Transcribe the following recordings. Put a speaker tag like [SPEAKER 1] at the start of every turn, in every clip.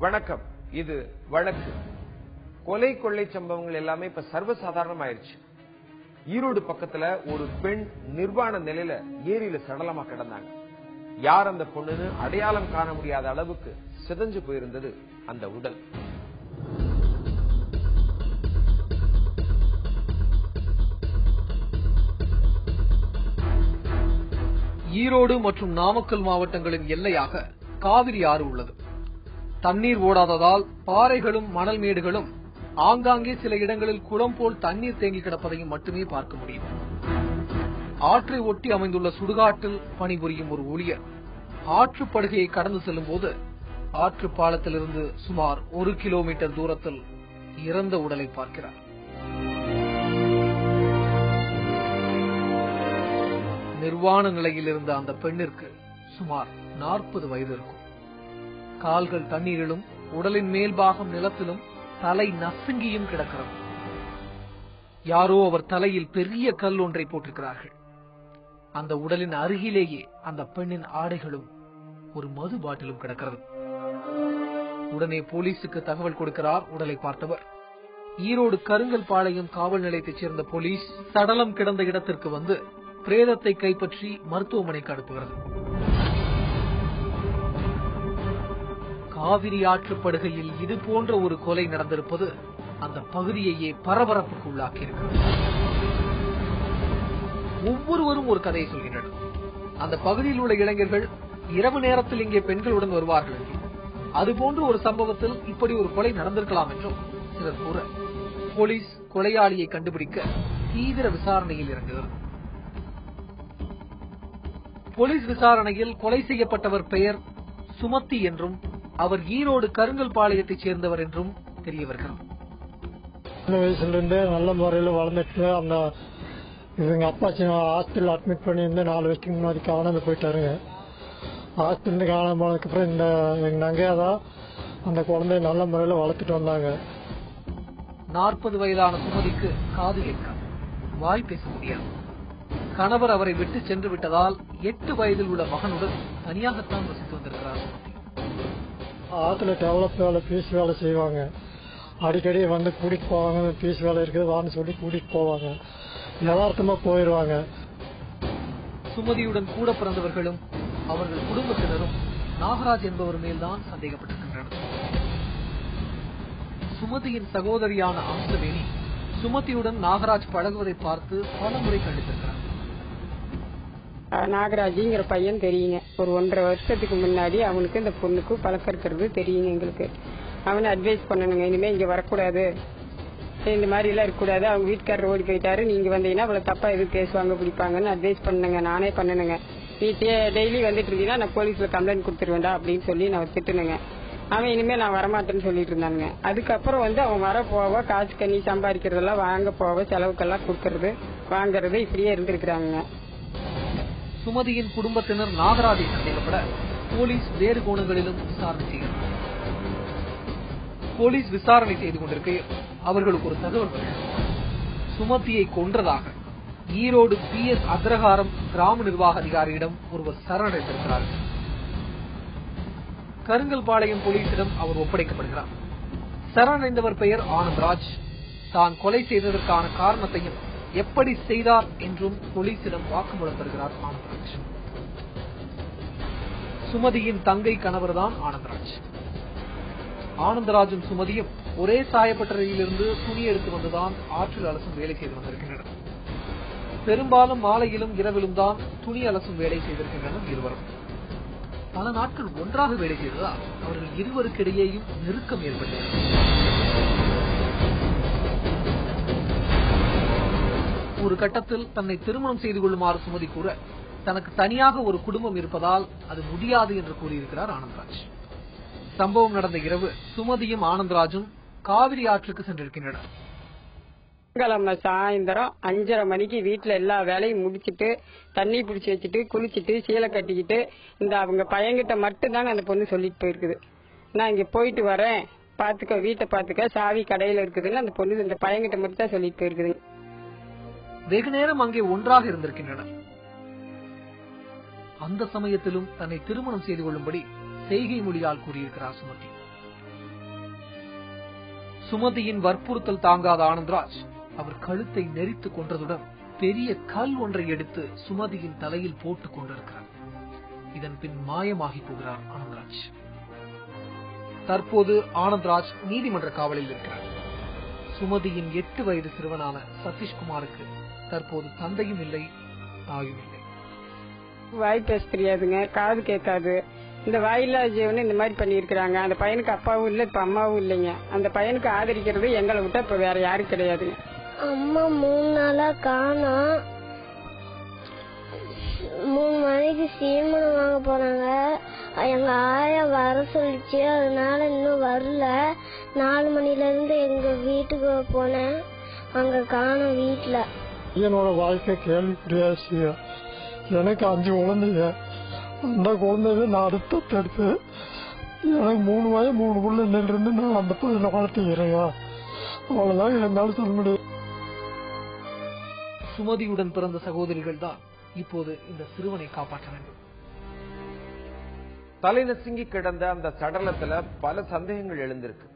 [SPEAKER 1] வணக்கம். இது வழக்கு. கொலை கொள்ளை சம்பவங்கள் எல்லாமே இப்ப சர்வசாதாரணம் ஆயிருச்சு. ஈரோடு பக்கத்துல ஒரு பெண் நிர்வாண நிலையில ஏரியில சடலமா கிடந்தாங்க. யார் அந்த பொண்ணுன்னு அடையாளம் காண முடியாத அளவுக்கு சிதைஞ்சு போயிருந்தது அந்த உடல்.
[SPEAKER 2] ஈரோடு மற்றும் நாமக்கல் மாவட்டங்களின் எல்லையாக காவிரி ஆறு உள்ளது. தண்ணீர் ஓடாததால் பாறைகளும் மணல் மேடுகளும் ஆங்காங்கே சில இடங்களில் குளம் போல் தண்ணீர் தேங்கி கிடப்பதையும் மட்டுமே பார்க்க முடியும். ஆற்றை ஒட்டி அமைந்துள்ள சுடுகாட்டில் பணிபுரியும் ஒரு ஊழியர் ஆற்றுப்படுகையை கடந்து செல்லும் போது ஆற்று பாலத்திலிருந்து சுமார் 1 கிலோமீட்டர் தூரத்தில் இறந்த உடலை பார்க்கிறார். நிர்வாண நிலையில் இருந்த அந்த பெண்ணிற்கு சுமார் 40 வயது இருக்கும். கால்கள் தண்ணீரிலும் உடலின் மேல் பாகம் நிலத்திலும் தலை நசுங்கியும் கிடக்கிறது. யாரோ அவர் தலையில் பெரிய கல் ஒன்றை போட்டிருக்கிறார்கள். அந்த உடலின் அருகிலேயே அந்த பெண்ணின் ஆடைகளும் ஒரு மது பாட்டிலும் கிடக்கிறது. உடனே போலீசுக்கு தகவல் கொடுக்கிறார் உடலை பார்த்தவர். ஈரோடு கருங்கல் பாளையம் காவல் நிலையத்தைச் சேர்ந்த போலீஸ் சடலம் கிடந்த இடத்திற்கு வந்து பிரேதத்தை கைப்பற்றி மருத்துவமனைக்கு அனுப்புகிறது. காவிரி ஆற்றுப்படுகையில் இது போன்ற ஒரு கொலை நடந்திருப்பது அந்த பகுதியையே பரபரப்புக்கு உள்ளாக்கியிருக்கிறது. ஒவ்வொருவரும் ஒரு கதையை சொல்கின்றனர். அந்த பகுதியில் உள்ள இளைஞர்கள் இரவு நேரத்தில் இங்கே பெண்களுடன் வருவார்கள் என்றும், அதுபோன்ற ஒரு சம்பவத்தில் இப்படி ஒரு கொலை நடந்திருக்கலாம் என்றும் சிலர் கூற, போலீஸ் கொலையாளியை கண்டுபிடிக்க தீவிர விசாரணையில் இறங்குகிறது. போலீஸ் விசாரணையில் கொலை செய்யப்பட்டவர் பெயர் சுமதி என்றும் அவர் ஈரோடு கருங்கல் பாளையத்தைச் சேர்ந்தவர் என்றும் தெரிய வருகிறது.
[SPEAKER 3] சின்ன வயசுல இருந்தே நல்ல முறையில் வளர்ந்துட்டு அந்த இவங்க அப்பா ஹாஸ்பிட்டல் அட்மிட் பண்ணியிருந்து 4 வருஷத்துக்கு முன்னாடி காணாம போயிட்டாருங்க. ஹாஸ்பிட்டல் காணாம போனதுக்கப்புறம் இந்த எங்க நங்கையாதான் அந்த குழந்தைய நல்ல முறையில் வளர்த்துட்டு வந்தாங்க.
[SPEAKER 2] 40 வயதான சுமதிக்கு காது கேட்காது, வாய் பேச முடியாது. கணவர் அவரை விட்டு சென்று விட்டதால் 8 வயதில் உள்ள மகனுடன் தனியாகத்தான் வசித்து வந்திருக்கிறார்.
[SPEAKER 3] ஆத்துல டெவலப் வேலை பீஸ் வேலை செய்வாங்க. அடிக்கடி வந்து கூட்டிட்டு போவாங்க. பீஸ் வேலை இருக்குது வான்னு சொல்லி கூட்டிட்டு போவாங்க. யதார்த்தமா போயிடுவாங்க.
[SPEAKER 2] சுமதியுடன் கூட பிறந்தவர்களும் அவர்கள் குடும்பத்தினரும் நாகராஜ் என்பவர் மேல்தான் சந்தேகப்பட்டிருக்கின்றனர். சுமதியின் சகோதரியான அம்சவேணி சுமதியுடன் நாகராஜ் பழகுவதை பார்த்து பல முறை கண்டித்திருக்கிறார்.
[SPEAKER 4] நாகராஜிங்கிற பையன் தெரியுங்க. ஒரு 1.5 வருஷத்துக்கு முன்னாடி அவனுக்கு இந்த பொண்ணுக்கு பழக்கம் இருக்கிறது தெரியுங்க எங்களுக்கு. அவனை அட்வைஸ் பண்ணணுங்க, இனிமே இங்க வரக்கூடாது, இந்த மாதிரி எல்லாம் இருக்கக்கூடாது, அவங்க வீட்டுக்காரர் ஓடி போயிட்டாரு, நீங்க வந்தீங்கன்னா அவளை தப்பா எதுவும் பேசுவாங்க பிடிப்பாங்கன்னு அட்வைஸ் பண்ணுங்க. நானே பண்ணணுங்க. நீ டெய்லி வந்துட்டு இருந்தீங்கன்னா நான் போலீஸ்ல கம்ப்ளைண்ட் கொடுத்துருவேண்டா அப்படின்னு சொல்லி நான் திட்டுனுங்க. அவன் இனிமே நான் வரமாட்டேன்னு சொல்லிட்டு இருந்தானுங்க. அதுக்கப்புறம் வந்து அவன் வர போவ காசு கண்ணி சம்பாதிக்கிறதெல்லாம் வாங்க போவ செலவுக்கெல்லாம் கொடுக்கறது வாங்கறது இப்படியே இருந்திருக்கிறாங்க.
[SPEAKER 2] சுமதியின் குடும்பத்தினர் நாகராஜை சந்தேகப்பட போலீஸ் வேறு கோணங்களிலும் விசாரணை செய்கிறது. போலீஸ் விசாரணை செய்து கொண்டிருக்கையில் அவர்களுக்கு ஒரு தகவல் வருகிறது. சுமதியை கொன்றதாக ஈரோடு PS அக்ரஹாரம் கிராம நிர்வாக அதிகாரியிடம் ஒருவர் சரணடைந்திருக்கிறார்கள். கருங்கல்பாளையம் போலீசிடம் அவர் ஒப்படைக்கப்படுகிறார். சரணடைந்தவர் பெயர் ஆனந்த்ராஜ். தான் கொலை செய்ததற்கான காரணத்தையும் எப்படி செய்தார் என்றும் போலீசிடம் வாக்குமூலம் தருகிறார் ஆனந்த்ராஜ். சுமதியின் தங்கை கணவர்தான் ஆனந்த்ராஜ். ஆனந்தராஜும் சுமதியும் ஒரே சாயப்பட்டறையிலிருந்து துணி எடுத்து வந்துதான் ஆற்றில் அலசும் வேலை செய்து வந்திருக்கின்றனர். பெரும்பாலும் மாலையிலும் இரவிலும் தான் துணி அலசும் வேலை செய்திருக்கின்றனர் இருவரும். பல நாட்கள் ஒன்றாக வேலை செய்ததால் அவர்கள் இருவருக்கிடையேயும் நெருக்கம் ஏற்பட்டது. ஒரு கட்டத்தில் தன்னை திருமணம் செய்து கொள்ளுமாறு சுமதி கூற, தனக்கு தனியாக ஒரு குடும்பம் இருப்பதால் அது முடியாது என்று கூறியிருக்கிறார் ஆனந்த்ராஜ். சம்பவம் நடந்த இரவு சுமதியும் ஆனந்த்ராஜும் காவிரி ஆற்றுக்கு சென்றிருக்கின்றனர்.
[SPEAKER 4] திங்கட்கிழமை சாயந்தரம் 5:30 மணிக்கு வீட்டுல எல்லா வேலையும் முடிச்சிட்டு தண்ணி பிடிச்சி வச்சுட்டு குளிச்சுட்டு சீலை கட்டிக்கிட்டு இந்த அவங்க பையன்கிட்ட மட்டும்தாங்க அந்த பொண்ணு சொல்லிட்டு போயிருக்குது. நான் இங்க போயிட்டு வரேன், பாத்துக்க, வீட்டை பாத்துக்க, சாவி கடையில இருக்குதுன்னு அந்த பொண்ணு இந்த பையன்கிட்ட மட்டும் தான் சொல்லிட்டு போயிருக்குது.
[SPEAKER 2] வெகு நேரம் அங்கே ஒன்றாக இருந்திருக்கின்றனர். அந்த சமயத்திலும் தன்னை திருமணம் செய்து கொள்ளும்படி செய்கை மொழியால் கூறியிருக்கிறார் சுமதி. சுமதியின் வற்புறுத்தல் தாங்காத ஆனந்த்ராஜ் அவர் கழுத்தை நெரித்து கொன்றதுடன் பெரிய கல் ஒன்றை எடுத்து சுமதியின் தலையில் போட்டுக் கொண்டிருக்கிறார். இதன் பின் மாயமாகி போகிறார் ஆனந்த்ராஜ். தற்போது ஆனந்த்ராஜ் நீதிமன்ற காவலில் இருக்கிறார். சுமதியின் 8 வயது சிறுவனான சதீஷ்குமாருக்கு தற்போது தந்தையும் இல்லை, தாயும் இல்லை.
[SPEAKER 4] வாய் பேச தெரியாதுங்க, காது கேட்காது. இந்த வாயில்லா ஜீவனை இந்த மாதிரி பண்ணியிருக்கிறாங்க. அந்த பையனுக்கு அப்பாவும் இல்லை, இப்ப அம்மாவும் இல்லைங்க. அந்த பையனுக்கு ஆதரிக்கிறது எங்களை விட்டா இப்ப வேற யாரும் கிடையாதுங்க.
[SPEAKER 5] அம்மா 3 நாளா காணோம். 3 மணிக்கு சீமனம் வாங்க போனாங்க. எங்க ஆயா வர சொல்லிச்சு, அதனால இன்னும் வரல. 4 மணில இருந்து எங்க வீட்டுக்கு போனேன், அங்க காணோம் வீட்டுல.
[SPEAKER 3] என்னோட வாழ்க்கை கேள்விக்குறியாச்சு. எனக்கு 5 குழந்தைங்க. அந்த குழந்தைய நான் அடுத்த எடுத்து எனக்கு 3 வயது 3 பிள்ளைல இருந்து நான் அந்த பையனை வளர்த்துக்கிறேன். அவ்வளவுதான் என்னால சொல்ல முடியும்.
[SPEAKER 2] சுமதியுடன் பிறந்த சகோதரிகள் தான் இப்போது இந்த சிறுவனை காப்பாற்ற வேண்டும்.
[SPEAKER 1] தலை நசுங்கி கிடந்த அந்த சடலத்துல பல சந்தேகங்கள் எழுந்திருக்கு.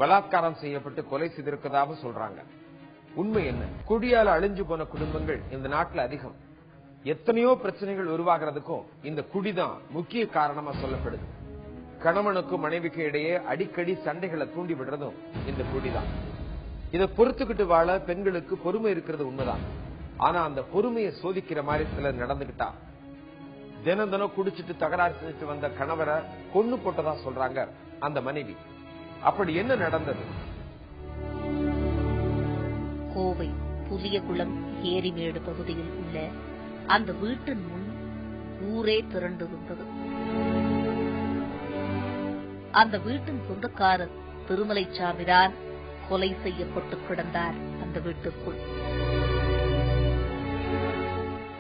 [SPEAKER 1] பலாத்காரம் செய்யப்பட்டு கொலை செய்திருக்கதாக சொல்றாங்க. உண்மை என்ன? குடியால அழிஞ்சு போன குடும்பங்கள் இந்த நாட்டுல அதிகம். எத்தனையோ பிரச்சனைகள் உருவாகிறதுக்கும் இந்த குடிதான் முக்கிய காரணமா சொல்லப்படுது. கணவனுக்கும் மனைவிக்கு இடையே அடிக்கடி சண்டைகளை தூண்டி விடுறதும் இந்த குடிதான். இதை பொறுத்துக்கிட்டு வாழ பெண்களுக்கு பொறுமை இருக்கிறது உண்மைதான். ஆனா அந்த பொறுமையை சோதிக்கிற மாதிரி சிலர் நடந்துகிட்டா தினம் தினம் குடிச்சிட்டு தகராறு செஞ்சுட்டு வந்த கணவரை கொன்னு போட்டதா சொல்றாங்க அந்த மனைவி. அப்படி என்ன நடந்தது?
[SPEAKER 6] கோவை புலியகுளம் ஏரிமேடு பகுதியில் உள்ள அந்த வீட்டின் முன் ஊரே திரண்டிருந்தது. அந்த வீட்டின் சொந்தக்காரர் திருமலைச்சாமிதான் கொலை செய்யப்பட்டு கிடந்தார். அந்த வீட்டுக்குள்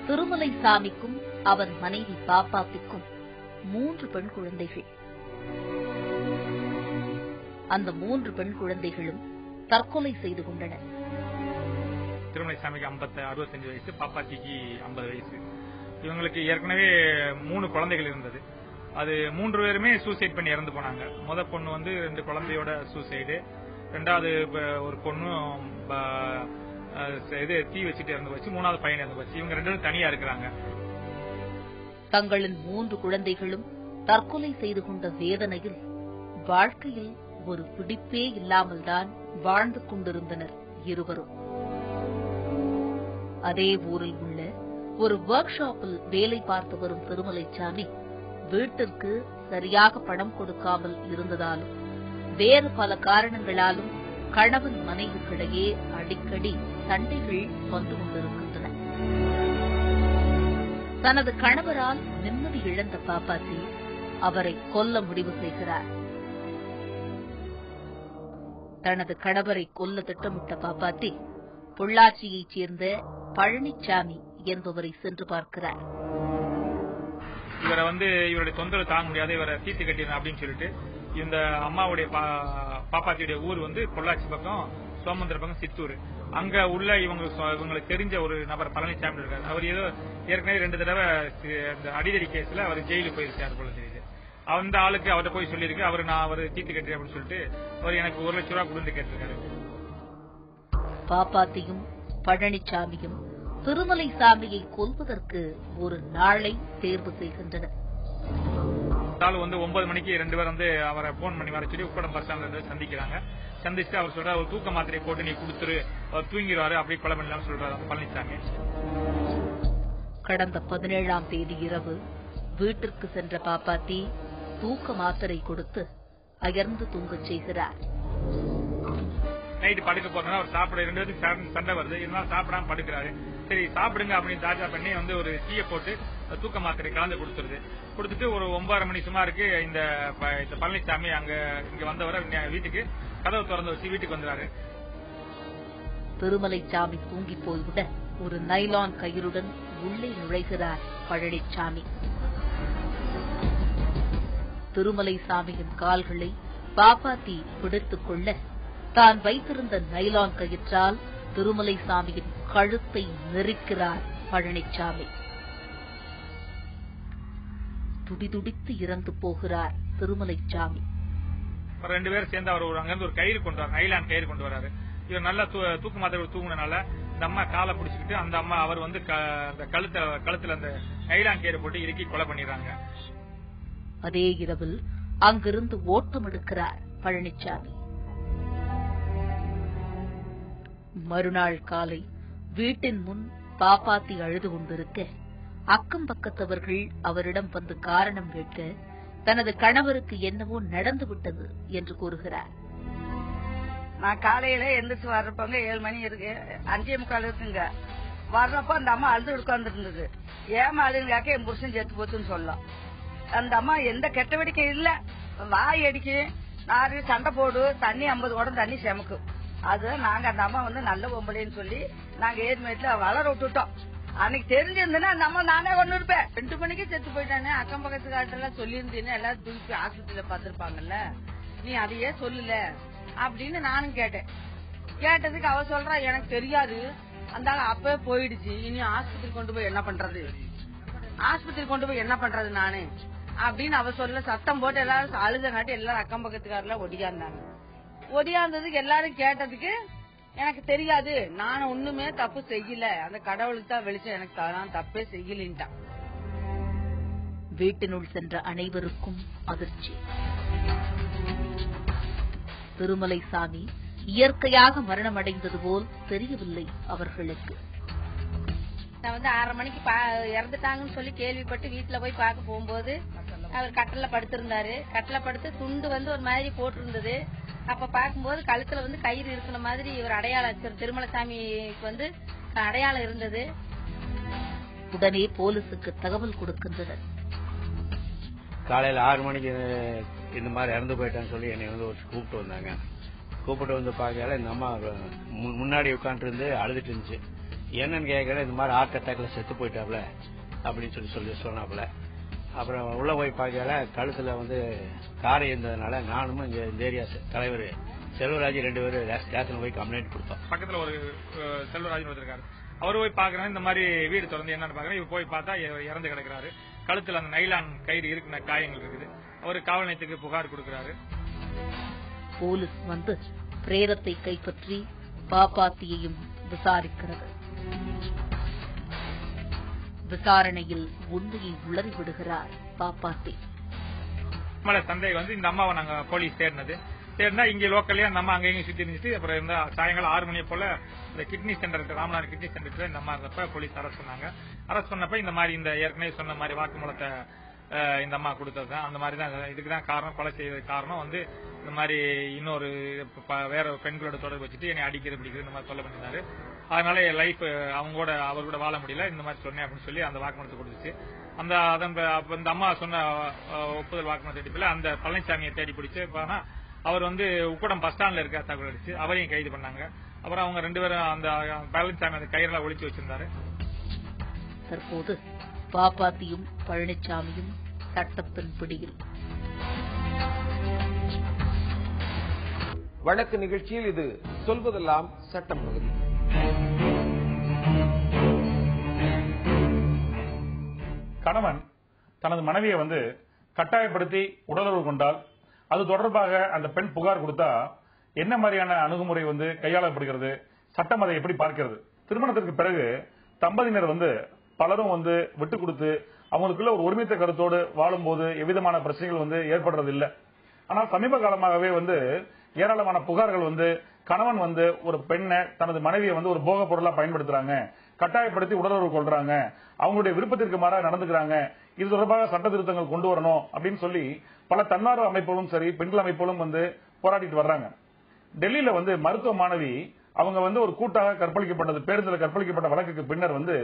[SPEAKER 6] திருமலைசாமிக்கும் அவன் மனைவி பாப்பாத்திக்கும் 3 பெண் குழந்தைகள். அந்த 3 பெண் குழந்தைகளும் தற்கொலை செய்து கொண்டனர்.
[SPEAKER 7] திருமலைசாமிக்கு 65 வயசு, பாப்பாத்திக்கு 50 வயசு. இவங்களுக்கு ஏற்கனவே 3 குழந்தைகள் இருந்தது. அது 3 பேருமே சூசைட் பண்ணி இறந்து போனாங்க. முத பொண்ணு 2 குழந்தையோட சூசைடு, 2வது ஒரு பொண்ணு தீ வச்சுட்டு இறந்து போச்சு, 3வது பையன் இறந்து போச்சு. இவங்க 2 பேரும் தனியா இருக்கிறாங்க.
[SPEAKER 6] தங்களின் 3 குழந்தைகளும் தற்கொலை செய்து கொண்ட வேதனையில் வாழ்க்கையில் ஒரு பிடிப்பே இல்லாமல் தான் வாழ்ந்து கொண்டிருந்தனர் இருவரும். அதே ஊரில் உள்ள ஒரு ஒர்க் ஷாப்பில் வேலை பார்த்து வரும் திருமலைச்சாமி வீட்டிற்கு சரியாக பணம் கொடுக்காமல் இருந்ததாலும் வேறு பல காரணங்களாலும் கணவன் மனைவிக்கிடையே அடிக்கடி சண்டைகள் வந்து கொண்டிருக்கின்றன. தனது கணவரால் நிம்மதி இழந்த பாப்பாத்தி அவரை கொல்ல முடிவு செய்கிறார். தனது கணவரை கொல்ல திட்டமிட்ட பாப்பாத்தி பொள்ளாச்சியைச் சேர்ந்த பழனிச்சாமி என்பவரை சென்று பார்க்கிறார்.
[SPEAKER 7] இவரை இவருடைய தொந்தரவு தாங்க முடியாது, இவரை தீர்த்து கட்டிடணும் அப்படின்னு சொல்லிட்டு இந்த அம்மாவுடைய பாப்பாத்தியுடைய ஊர் பொள்ளாச்சி பக்கம், சோமந்திர பக்கம் சித்தூர். அங்க உள்ள இவங்களுக்கு தெரிஞ்ச ஒரு நபர் பழனிசாமி இருக்காரு. அவர் ஏதோ ஏற்கனவே 2 தடவை அடிதடி கேஸ்ல அவர் ஜெயிலுக்கு போயிருக்காரு போல தெரியுது. அந்த ஆளுக்கு அவர்கிட்ட போய் சொல்லியிருக்கு, அவர் தீர்த்து கட்டுறேன் அப்படின்னு சொல்லிட்டு அவர் எனக்கு 1 லட்சம் ரூபாய் கொடுத்து கேட்டிருக்காரு.
[SPEAKER 6] பாப்பாத்தியும் பழனிசாமியும் திருமலைசாமியை கொல்வதற்கு ஒரு நாளை தேர்வு செய்கின்றனர்.
[SPEAKER 7] 9 மணிக்கு 2 பேர் அவரை போன் பண்ணி வர சொல்லி உப்படம் பஸ் ஸ்டாண்ட்ல சந்திக்கிறாங்க. சந்திச்சுட்டு அவர் சொல்ற ஒரு தூக்க மாத்திரை போட்டு நீ கொடுத்துரு, அவர் தூங்கிடுவாரு, அப்படி கொலை பண்ணலாம் சொல்றாரு பழனிசாமி.
[SPEAKER 6] கடந்த 17ஆம் தேதி இரவு வீட்டிற்கு சென்ற பாப்பாத்தி தூக்க மாத்திரை கொடுத்து அயர்ந்து தூங்கச் செய்கிறார்.
[SPEAKER 7] நைட்டு படுக்க போறா அவர் சாப்பிட 2 பேருக்கு சண்டை வருது, இருந்தாலும் சாப்பிடாம படுக்கிறாரு. சரி சாப்பிடுங்க அப்படின்னு தாஜா பண்ணி ஒரு டீயை போட்டு தூக்க மாத்திரை கலந்து கொடுத்துட்டு ஒரு 9:30 மணி சுமாருக்கு இந்த பழனிசாமி இங்க வந்தவரை வீட்டுக்கு கதவு திறந்து வச்சு வீட்டுக்கு வந்துறாரு.
[SPEAKER 6] திருமலைசாமி தூங்கி போய்விட ஒரு நைலான் கயிறுடன் உள்ளே நுழைகிறார் பழனிசாமி. திருமலைசாமியின் கால்களை பாப்பாத்தி பிடித்துக் கொள்ள தான் வைத்திருந்த நைலான் கயிற்றால் திருமலைசாமியின் கழுத்தை நெரிக்கிறார் பழனிசாமி. துடிதுடித்து இறந்து போகிறார் திருமலைசாமி.
[SPEAKER 7] 2 பேரும் சேர்ந்து அவர் அங்கிருந்து ஒரு கயிறு கொண்டு வராரு, நைலான் கயிறு கொண்டு வராரு. இவர் நல்லா தூக்கு மாத்திரை தூங்குனனால இந்த அம்மா காலை பிடிச்சிக்கிட்டு அந்த அம்மா அவர் வந்து கழுத்துல அந்த நைலான் கயிறு போட்டு இறுக்கி கொலை பண்ணிடுறாங்க.
[SPEAKER 6] அதே இரவில் அங்கிருந்து ஓட்டம் எடுக்கிறார் பழனிசாமி. மறுநாள் காலை வீட்டின் முன் பாப்பாத்தி அழுது கொண்டிருக்க அக்கம் பக்கத்தவர்கள் அவரிடம் வந்து காரணம் கேட்க தனது கணவருக்கு என்னவோ நடந்து விட்டது என்று கூறுகிறார்.
[SPEAKER 8] நான் காலையில எந்திரிச்சு வர்றப்பங்க 7 மணி இருக்கு, 5:45 இருக்குங்க. வர்றப்ப அந்த அம்மா அழுது உட்கார்ந்து இருந்தது. ஏமா அழுதுங்காக்க என் புருஷன் செத்து போச்சுன்னு சொல்லலாம். அந்த அம்மா எந்த கெட்ட வெடிக்கை இல்ல, வாய் அடிக்கு, நாரு சண்டை போடு, தண்ணி 50 குடம் தண்ணி செமக்கும். அது நாங்க அந்த அம்மா வந்து நல்ல பொம்பளைன்னு சொல்லி நாங்க ஏர்மேட்ல வளர விட்டுட்டோம். அன்னைக்கு தெரிஞ்சிருந்தேன்னா அந்த அம்மா நானே கொண்டு இருப்பேன். 2 மணிக்கு செத்து போயிட்டானே, அக்கம் பக்கத்து காலத்துல சொல்லி இருந்தீங்கன்னா எல்லாரும் தூக்கி ஆஸ்பத்திரியில பாத்துருப்பாங்கல்ல, நீ அதையே சொல்லல அப்படின்னு நானும் கேட்டேன். கேட்டதுக்கு அவ சொல்றா எனக்கு தெரியாது, அந்த அப்பவே போயிடுச்சு, இனி ஆஸ்பத்திரி கொண்டு போய் என்ன பண்றது நானு அப்படின்னு அவ சொல்ல. சத்தம் போட்டு எல்லாரும் அழுதங்காட்டி எல்லாரும் அக்கம் பக்கத்துக்காரல ஒடியாந்தாங்க. ஒடியாந்ததுக்கு எல்லாரும் கேட்டதுக்கு எனக்கு தெரியாது, நானும் ஒண்ணுமே தப்பு செய்யல, அந்த கடவுளுக்கு தான் வெளிச்சம், எனக்கு நான் தப்பே செய்யலின்ட்டான்.
[SPEAKER 6] வீட்டினுள் சென்ற அனைவருக்கும் அதிர்ச்சி. திருமலைசாமி இயற்கையாக மரணம் அடைந்தது போல் தெரியவில்லை அவர்களுக்கு.
[SPEAKER 9] நான் வந்து 6:30 மணிக்கு இறந்துட்டாங்கன்னு சொல்லி கேள்விப்பட்டு வீட்டுல போய் பார்க்க போகும்போது அவர் கட்டில படுத்திருந்தாரு. கட்டில படுத்து துண்டு வந்து ஒரு மாதிரி போட்டிருந்தது. அப்ப பார்க்கும்போது கழுத்துல வந்து கயிறு இருக்கிற மாதிரி ஒரு அடையாளம், திருமலைசாமிக்கு வந்து அடையாளம் இருந்தது.
[SPEAKER 6] உடனே போலீசுக்கு தகவல் கொடுக்கின்றனர்.
[SPEAKER 10] காலையில 6 மணிக்கு இந்த மாதிரி இறந்து போயிட்டான்னு சொல்லி என்னை வந்து ஒரு கூப்பிட்டு வந்தாங்க. கூப்பிட்டு வந்து பார்க்கல இந்த அம்மா முன்னாடி உட்காந்துட்டு இருந்து அழுதுட்டு இருந்துச்சு. என்னன்னு கேட்கல, இந்த மாதிரி ஹார்ட் அட்டாக்ல செத்து போயிட்டாப்ல அப்படின்னு சொல்லி சொன்னாப்ல. அப்புறம் உள்ள போய் பார்க்கல கழுத்துல வந்து காரை இருந்ததுனால நானும் இந்த ஏரியா தலைவர் செல்வராஜ் 2 பேரும் ஸ்டேஷன் போய் கம்ப்ளைண்ட் கொடுத்தோம்.
[SPEAKER 7] பக்கத்துல ஒரு செல்வராஜ் இருக்காரு, அவரு போய் பாக்குறேன், இந்த மாதிரி வீடு திறந்து என்னன்னு பாக்குறேன். இவர் போய் பார்த்தா இறந்து கிடக்கிறாரு. கழுத்துல அந்த நைலான் கயிறு இருக்கிற காயங்கள் இருக்குது. அவரு காவல் நிலையத்துக்கு புகார் கொடுக்கிறாரு.
[SPEAKER 6] போலீஸ் வந்து பிரேதத்தை கைப்பற்றி பாப்பாத்தியையும் விசாரிக்கிறது. விசாரணையில் உண்மையை உளறி விடுகிறார் பாப்பாத்தி.
[SPEAKER 7] சந்தேகம் வந்து இந்த அம்மாவை நாங்க போலீஸ் தேடினா இங்க லோக்கல்லே அந்த அம்மா அங்கேயும் சுத்தி இருந்துச்சு. அப்புறம் சாயங்காலம் 6 மணி போல இந்த kidney centre, Ramanathan kidney centre இந்த அம்மா இருந்தப்ப போலீஸ் அரெஸ்ட் பண்ணாங்க. அரெஸ்ட் பண்ணப்ப இந்த மாதிரி இந்த ஏற்கனவே சொன்ன மாதிரி வாக்குமூலத்தை இந்த அம்மா கொடுத்ததுதான். அந்த மாதிரி தான் இதுக்குதான் காரணம், கொலை செய்யறதுக்கு காரணம் வந்து இந்த மாதிரி இன்னொரு வேற பெண்களோட தொடர்பு வச்சுட்டு என்னை அடிக்கிறது பிடிக்கிறது இந்த மாதிரி சொல்ல பண்ணிருந்தாரு. அதனால என் லைஃப் அவர் கூட வாழ முடியல, இந்த மாதிரி சொன்னேன் அப்படின்னு சொல்லி அந்த வாக்குமூலத்தை கொடுத்துச்சு. அந்த அம்மா சொன்ன ஒப்புதல் வாக்குமூலத்தை அடிப்பில் அந்த பழனிசாமியை தேடி பிடிச்சு அவர் வந்து உக்கடம் பஸ் ஸ்டாண்ட்ல இருக்க தகவல் அடிச்சு அவரையும் கைது பண்ணாங்க. அப்புறம் அவங்க 2 பேரும் அந்த பழனிசாமி அந்த கயிறெல்லாம் ஒழிச்சு வச்சிருந்தாரு.
[SPEAKER 6] தற்போது பாப்பாத்தியும் பழனிசாமியும் சட்டத்தின் பிடியில்.
[SPEAKER 1] வழக்கு நிகழ்ச்சியில் இது சொல்வதெல்லாம் சட்டம் பகுதி.
[SPEAKER 11] கணவன் தனது மனைவியை வந்து கட்டாயப்படுத்தி உடலுறவு கொண்டால் அது தொடர்பாக அந்த பெண் புகார் கொடுத்தா என்ன மாதிரியான அணுகுமுறை வந்து கையாளப்படுகிறது, சட்டம் அதை எப்படி பார்க்கிறது? திருமணத்திற்கு பிறகு தம்பதியினர் வந்து பலரும் வந்து விட்டு கொடுத்து அவங்களுக்குள்ள ஒரு ஒருமித்த கருத்தோடு வாழும்போது எவ்விதமான பிரச்சனைகள் வந்து ஏற்படுறது இல்லை. ஆனால் சமீப காலமாகவே வந்து ஏராளமான புகார்கள் வந்து கணவன் வந்து ஒரு பெண்ணை தனது மனைவியை வந்து ஒரு போக பொருளா பயன்படுத்துறாங்க, கட்டாயப்படுத்தி உடலுறவு கொள்றாங்க, அவங்களுடைய விருப்பத்திற்கு மாறாக நடந்துக்கிறாங்க, இது தொடர்பாக சட்ட திருத்தங்கள் கொண்டு வரணும் அப்படின்னு சொல்லி பல தன்னார்வ அமைப்புகளும் சரி பெண்கள் அமைப்புகளும் வந்து போராடிட்டு வர்றாங்க. டெல்லியில வந்து மருத்துவ மாணவி அவங்க வந்து ஒரு கூட்டாக கற்பழிக்கப்பட்டது, பேருந்தில் கற்பழிக்கப்பட்ட வழக்குக்கு பின்னர் வந்து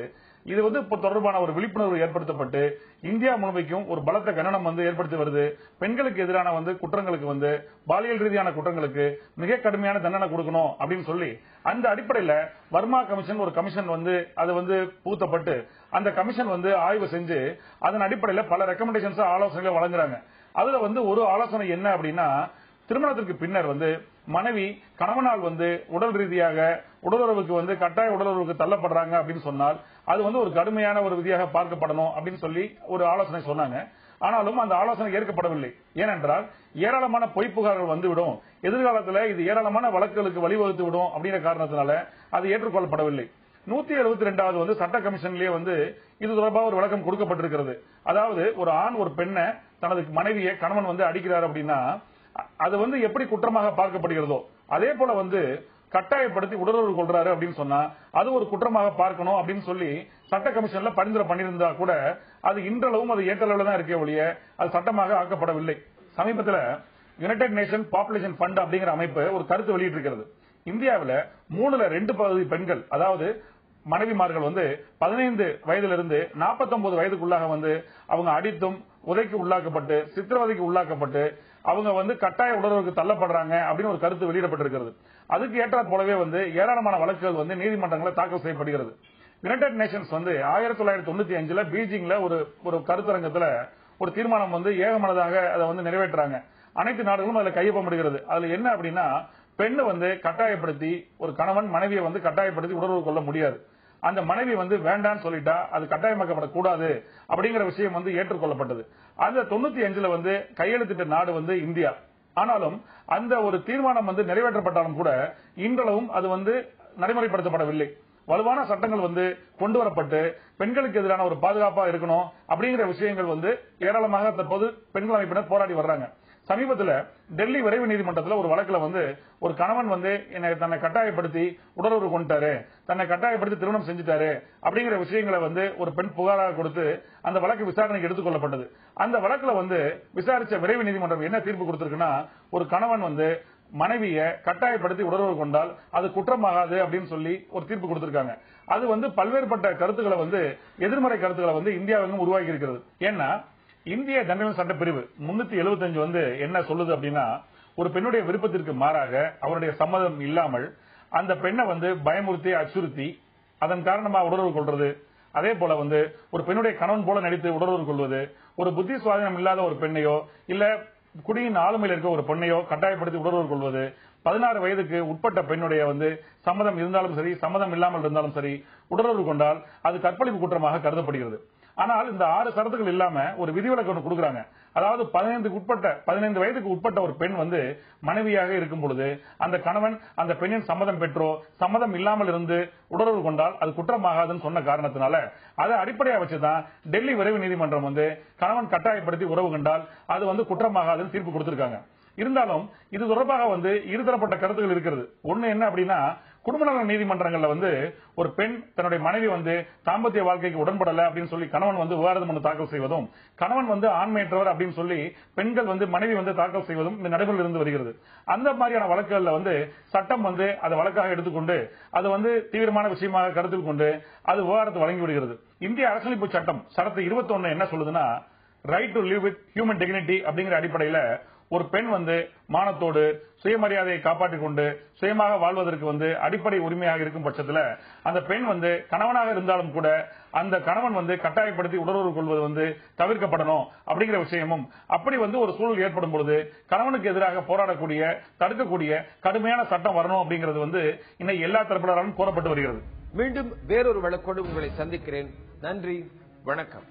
[SPEAKER 11] இது வந்து தொடர்பான ஒரு விழிப்புணர்வு ஏற்படுத்தப்பட்டு இந்தியா முழுமைக்கும் ஒரு பலத்த கண்டனம் வந்து ஏற்படுத்தி வருது. பெண்களுக்கு எதிரான வந்து குற்றங்களுக்கு வந்து பாலியல் ரீதியான குற்றங்களுக்கு மிக கடுமையான தண்டனை கொடுக்கணும் அப்படின்னு சொல்லி அந்த அடிப்படையில வர்மா கமிஷன் ஒரு கமிஷன் வந்து அது வந்து பூத்தப்பட்டு அந்த கமிஷன் வந்து ஆய்வு செஞ்சு அதன் அடிப்படையில பல ரெக்கமெண்டேஷன்ஸ் ஆலோசனைகளை வழங்குறாங்க. அதுல வந்து ஒரு ஆலோசனை என்ன அப்படின்னா, திருமணத்திற்கு பின்னர் வந்து மனைவி கணவனால் வந்து உடல் ரீதியாக உடலுறவுக்கு வந்து கட்டாய உடலுறவுக்கு தள்ளப்படுறாங்க அப்படின்னு சொன்னால் அது வந்து ஒரு கடுமையான ஒரு விதியாக பார்க்கப்படணும் அப்படின்னு சொல்லி ஒரு ஆலோசனை சொன்னாங்க. ஆனாலும் அந்த ஆலோசனை ஏற்கப்படவில்லை. ஏனென்றால் ஏராளமான பொய் புகார்கள் வந்துவிடும், எதிர்காலத்தில் இது ஏராளமான வழக்குகளுக்கு வழிவகுத்து விடும் அப்படிங்கிற காரணத்தினால அது ஏற்றுக்கொள்ளப்படவில்லை. 172வது சட்ட கமிஷன்லயே இது தொடர்பாக ஒரு விளக்கம் கொடுக்கப்பட்டிருக்கிறது. அதாவது ஒரு ஆண் ஒரு பெண்ணை தனது மனைவியை கணவன் அடிக்கிறார் அப்படின்னா அது எப்படி குற்றமாக பார்க்கப்படுகிறதோ அதே போல கட்டாயப்படுத்தி உடலுறவு கொள்றாரு அப்படின்னு சொன்னா அது ஒரு குற்றமாக பார்க்கணும் அப்படின்னு சொல்லி சட்ட கமிஷன்ல பரிந்துரை பண்ணியிருந்தா கூட அது இன்றளவும் அது ஏற்றளவில் தான் இருக்கே ஒழிய அது சட்டமாக ஆக்கப்படவில்லை. சமீபத்தில் யுனைடெட் நேஷன் பாப்புலேஷன் ஃபண்ட் அப்படிங்கிற அமைப்பு ஒரு கருத்து வெளியிட்டிருக்கிறது. இந்தியாவில் 3/2 பெண்கள், அதாவது மனைவிமார்கள் 15 வயதிலிருந்து 49 வயதுக்குள்ளாக அவங்க அடித்தும் உதைக்கு உள்ளாக்கப்பட்டு சித்திரவதைக்கு உள்ளாக்கப்பட்டு அவங்க கட்டாய உடலுறவுக்கு தள்ளப்படுறாங்க அப்படின்னு ஒரு கருத்து வெளியிடப்பட்டிருக்கிறது. அதுக்கு ஏற்றாற் போலவே ஏராளமான வழக்குகள் நீதிமன்றங்களில் தாக்கல் செய்யப்படுகிறது. யுனைடெட் நேஷன்ஸ் 1995 பீஜிங்ல ஒரு கருத்தரங்கத்தில் ஒரு தீர்மானம் ஏகமனதாக அதை நிறைவேற்றாங்க. அனைத்து நாடுகளும் அதுல கையொப்பமிடுகிறது. அதுல என்ன அப்படின்னா, பெண்ணு கட்டாயப்படுத்தி ஒரு கணவன் மனைவியை கட்டாயப்படுத்தி உடலுறவு கொள்ள முடியாது. அந்த மனைவி வேண்டான்னு சொல்லிட்டா அது கட்டாயமாக்கப்படக்கூடாது அப்படிங்கிற விஷயம் ஏற்றுக்கொள்ளப்பட்டது. அந்த 95 கையெழுத்திட்ட நாடு இந்தியா. ஆனாலும் அந்த ஒரு தீர்மானம் நிறைவேற்றப்பட்டாலும் கூட இன்றளவும் அது நடைமுறைப்படுத்தப்படவில்லை. வலுவான சட்டங்கள் கொண்டு வரப்பட்டு பெண்களுக்கு எதிரான ஒரு பாதுகாப்பா இருக்கணும் அப்படிங்கிற விஷயங்கள் ஏராளமாக தற்போது பெண்கள் அமைப்பினர் போராடி வர்றாங்க. சமீபத்தில் டெல்லி விரைவு நீதிமன்றத்தில் ஒரு வழக்குல ஒரு கணவன் தன்னை கட்டாயப்படுத்தி உடலுறவு கொண்டாரு, தன்னை கட்டாயப்படுத்தி திருமணம் செஞ்சுட்டாரு அப்படிங்கிற விஷயங்களை ஒரு பெண் புகாராக கொடுத்து அந்த வழக்கு விசாரணைக்கு எடுத்துக்கொள்ளப்பட்டது. அந்த வழக்குல விசாரிச்ச விரைவு நீதிமன்றம் என்ன தீர்ப்பு கொடுத்திருக்குன்னா, ஒரு கணவன் மனைவியை கட்டாயப்படுத்தி உடலுறவு கொண்டால் அது குற்றமாகாது அப்படின்னு சொல்லி ஒரு தீர்ப்பு கொடுத்திருக்காங்க. அது பல்வேறுபட்ட கருத்துக்களை எதிர்மறை கருத்துக்களை இந்தியாவிலும் உருவாக்கி இருக்கிறது. ஏன்னா இந்திய தண்டனை சட்டப்பிரிவு 375 என்ன சொல்லுது அப்படின்னா, ஒரு பெண்ணுடைய விருப்பத்திற்கு மாறாக அவருடைய சம்மதம் இல்லாமல் அந்த பெண்ணை பயமுறுத்தி அச்சுறுத்தி அதன் காரணமாக உடலுறவு கொள்வது, அதே போல ஒரு பெண்ணுடைய கணவன் போல நடித்து உடலுறவு கொள்வது, ஒரு புத்தி சுவாதீனம் இல்லாத ஒரு பெண்ணையோ இல்ல குடியின் ஆளுமையில் இருக்க ஒரு பெண்ணையோ கட்டாயப்படுத்தி உடலுறவு கொள்வது, 16 வயதுக்கு உட்பட்ட பெண்ணுடைய சம்மதம் இருந்தாலும் சரி சம்மதம் இல்லாமல் இருந்தாலும் சரி உடலுறவு கொண்டால் அது கற்பழிப்பு குற்றமாக கருதப்படுகிறது. ஆனால் இந்த 6 சரத்துகள் இல்லாம ஒரு விதிவிலக்கு ஒன்று கொடுக்குறாங்க. அதாவது 15 வயதுக்கு உட்பட்ட ஒரு பெண் மனைவியாக இருக்கும் பொழுது அந்த கணவன் அந்த பெண்ணின் சம்மதம் பெற்றோ சம்மதம் இல்லாமல் இருந்து உடலுறவு கொண்டால் அது குற்றமாகாதுன்னு சொன்ன காரணத்தினால அதை அடிப்படையாக வச்சுதான் டெல்லி விரைவு நீதிமன்றம் கணவன் கட்டாயப்படுத்தி உறவு கொண்டால் அது குற்றமாகாதுன்னு தீர்ப்பு கொடுத்திருக்காங்க. இருந்தாலும் இது தொடர்பாக இருதரப்பட்ட கருத்துக்கள் இருக்கிறது. ஒண்ணு என்ன அப்படின்னா, குடும்ப நல நீதிமன்றங்கள்ல ஒரு பெண் தன்னுடைய மனைவி தாம்பத்திய வாழ்க்கைக்கு உடன்படல அப்படின்னு சொல்லி கணவன் விவாத மனு தாக்கல் செய்வதும், கணவன் ஆண்மையற்றவர் அப்படின்னு சொல்லி பெண்கள் மனைவி தாக்கல் செய்வதும் இந்த நடைமுறையில் இருந்து வருகிறது. அந்த மாதிரியான வழக்குகள்ல சட்டம் அதை வழக்காக எடுத்துக்கொண்டு அது தீவிரமான விஷயமாக கருத்தில் கொண்டு அது விவாதத்தை வழங்கி விடுகிறது. இந்திய அரசியலமைப்பு சட்டம் சரத்து 21 என்ன சொல்லுதுன்னா, right to live with human dignity அப்படிங்கிற அடிப்படையில ஒரு பெண் மானத்தோடு சுயமரியாதையை காப்பாற்றிக் கொண்டு சுயமாக வாழ்வதற்கு அடிப்படை உரிமையாக இருக்கும் பட்சத்தில் அந்த பெண் கணவனாக இருந்தாலும் கூட அந்த கணவன் கட்டாயப்படுத்தி உடலுறவு கொள்வது தவிர்க்கப்படணும் அப்படிங்கிற விஷயமும், அப்படி ஒரு சூழல் ஏற்படும் பொழுது கணவனுக்கு எதிராக போராடக்கூடிய தடுக்கக்கூடிய கடுமையான சட்டம் வரணும் அப்படிங்கிறது இன்னைக்கு எல்லா தரப்பினராலும் கோரப்பட்டு வருகிறது.
[SPEAKER 1] மீண்டும் வேறொரு வழக்கோடு உங்களை சந்திக்கிறேன். நன்றி, வணக்கம்.